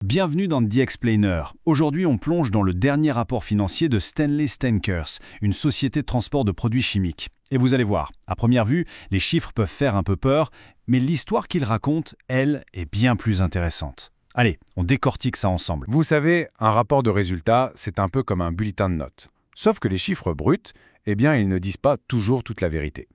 Bienvenue dans The Explainer. Aujourd'hui, on plonge dans le dernier rapport financier de Stanley Stankers, une société de transport de produits chimiques. Et vous allez voir, à première vue, les chiffres peuvent faire un peu peur, mais l'histoire qu'il raconte, elle, est bien plus intéressante. Allez, on décortique ça ensemble. Vous savez, un rapport de résultats, c'est un peu comme un bulletin de notes. Sauf que les chiffres bruts, eh bien, ils ne disent pas toujours toute la vérité.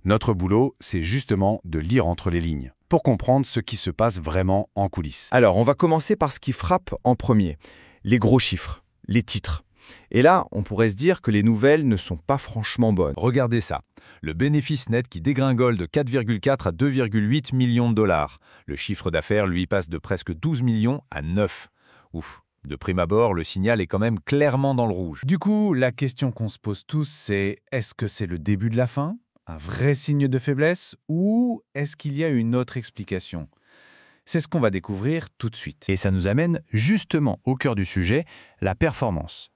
Notre boulot, c'est justement de lire entre les lignes, pour comprendre ce qui se passe vraiment en coulisses. Alors, on va commencer par ce qui frappe en premier, les gros chiffres, les titres. Et là, on pourrait se dire que les nouvelles ne sont pas franchement bonnes. Regardez ça, le bénéfice net qui dégringole de 4,4 à 2,8 millions de dollars. Le chiffre d'affaires, lui, passe de presque 12 millions à 9. Ouf, de prime abord, le signal est quand même clairement dans le rouge. Du coup, la question qu'on se pose tous, c'est est-ce que c'est le début de la fin, un vrai signe de faiblesse, ou est-ce qu'il y a une autre explication? C'est ce qu'on va découvrir tout de suite. Et ça nous amène justement au cœur du sujet, la performance.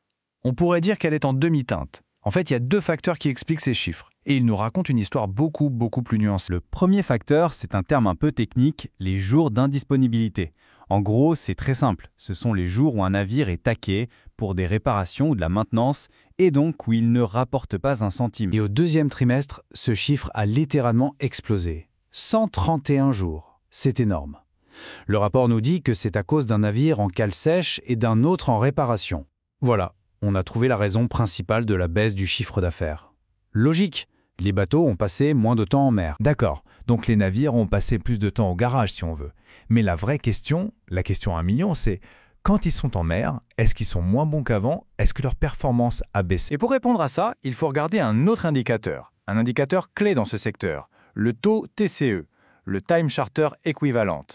On pourrait dire qu'elle est en demi-teinte. En fait, il y a deux facteurs qui expliquent ces chiffres. Et ils nous racontent une histoire beaucoup plus nuancée. Le premier facteur, c'est un terme un peu technique, les jours d'indisponibilité. En gros, c'est très simple. Ce sont les jours où un navire est taqué pour des réparations ou de la maintenance, et donc où il ne rapporte pas un centime. Et au deuxième trimestre, ce chiffre a littéralement explosé. 131 jours. C'est énorme. Le rapport nous dit que c'est à cause d'un navire en cale sèche et d'un autre en réparation. Voilà, on a trouvé la raison principale de la baisse du chiffre d'affaires. Logique, les bateaux ont passé moins de temps en mer. D'accord, donc les navires ont passé plus de temps au garage si on veut. Mais la vraie question, la question à 1 million, c'est quand ils sont en mer, est-ce qu'ils sont moins bons qu'avant? Est-ce que leur performance a baissé? Et pour répondre à ça, il faut regarder un autre indicateur, un indicateur clé dans ce secteur, le taux TCE, le Time Charter Equivalent.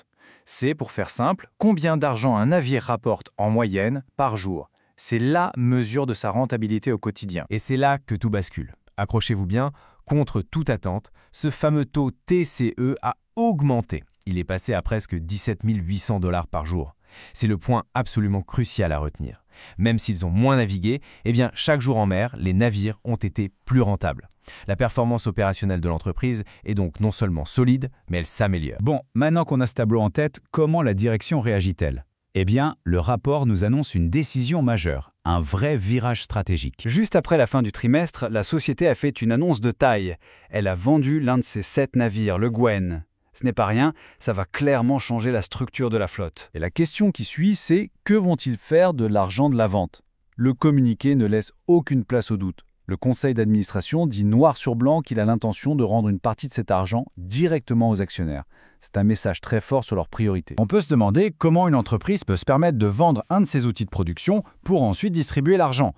C'est, pour faire simple, combien d'argent un navire rapporte en moyenne par jour. C'est la mesure de sa rentabilité au quotidien. Et c'est là que tout bascule. Accrochez-vous bien, contre toute attente, ce fameux taux TCE a augmenté. Il est passé à presque 17 800 $ par jour. C'est le point absolument crucial à retenir. Même s'ils ont moins navigué, eh bien, chaque jour en mer, les navires ont été plus rentables. La performance opérationnelle de l'entreprise est donc non seulement solide, mais elle s'améliore. Bon, maintenant qu'on a ce tableau en tête, comment la direction réagit-elle? Eh bien, le rapport nous annonce une décision majeure, un vrai virage stratégique. Juste après la fin du trimestre, la société a fait une annonce de taille. Elle a vendu l'un de ses 7 navires, le Gwen. Ce n'est pas rien, ça va clairement changer la structure de la flotte. Et la question qui suit, c'est que vont-ils faire de l'argent de la vente? Le communiqué ne laisse aucune place au doute. Le conseil d'administration dit noir sur blanc qu'il a l'intention de rendre une partie de cet argent directement aux actionnaires. C'est un message très fort sur leurs priorités. On peut se demander comment une entreprise peut se permettre de vendre un de ses outils de production pour ensuite distribuer l'argent.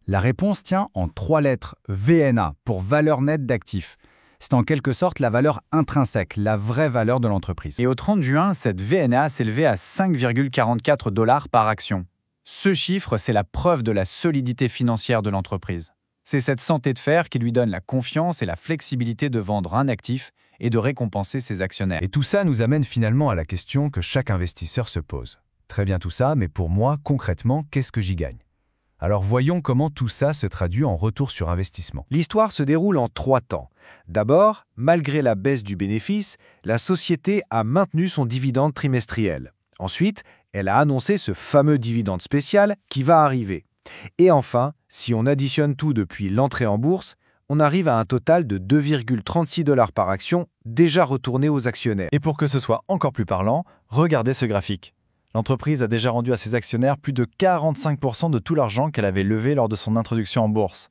La réponse tient en 3 lettres, VNA, pour valeur nette d'actifs. C'est en quelque sorte la valeur intrinsèque, la vraie valeur de l'entreprise. Et au 30 juin, cette VNA s'élevait à 5,44 $ par action. Ce chiffre, c'est la preuve de la solidité financière de l'entreprise. C'est cette santé de fer qui lui donne la confiance et la flexibilité de vendre un actif et de récompenser ses actionnaires. Et tout ça nous amène finalement à la question que chaque investisseur se pose. Très bien tout ça, mais pour moi, concrètement, qu'est-ce que j'y gagne? Alors voyons comment tout ça se traduit en retour sur investissement. L'histoire se déroule en 3 temps. D'abord, malgré la baisse du bénéfice, la société a maintenu son dividende trimestriel. Ensuite, elle a annoncé ce fameux dividende spécial qui va arriver. Et enfin, si on additionne tout depuis l'entrée en bourse, on arrive à un total de 2,36 $ par action déjà retourné aux actionnaires. Et pour que ce soit encore plus parlant, regardez ce graphique. L'entreprise a déjà rendu à ses actionnaires plus de 45% de tout l'argent qu'elle avait levé lors de son introduction en bourse.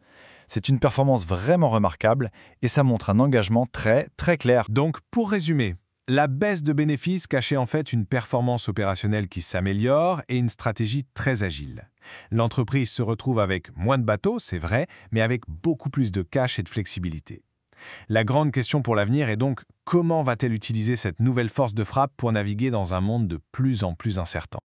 C'est une performance vraiment remarquable et ça montre un engagement très clair. Donc, pour résumer, la baisse de bénéfices cachait en fait une performance opérationnelle qui s'améliore et une stratégie très agile. L'entreprise se retrouve avec moins de bateaux, c'est vrai, mais avec beaucoup plus de cash et de flexibilité. La grande question pour l'avenir est donc comment va-t-elle utiliser cette nouvelle force de frappe pour naviguer dans un monde de plus en plus incertain?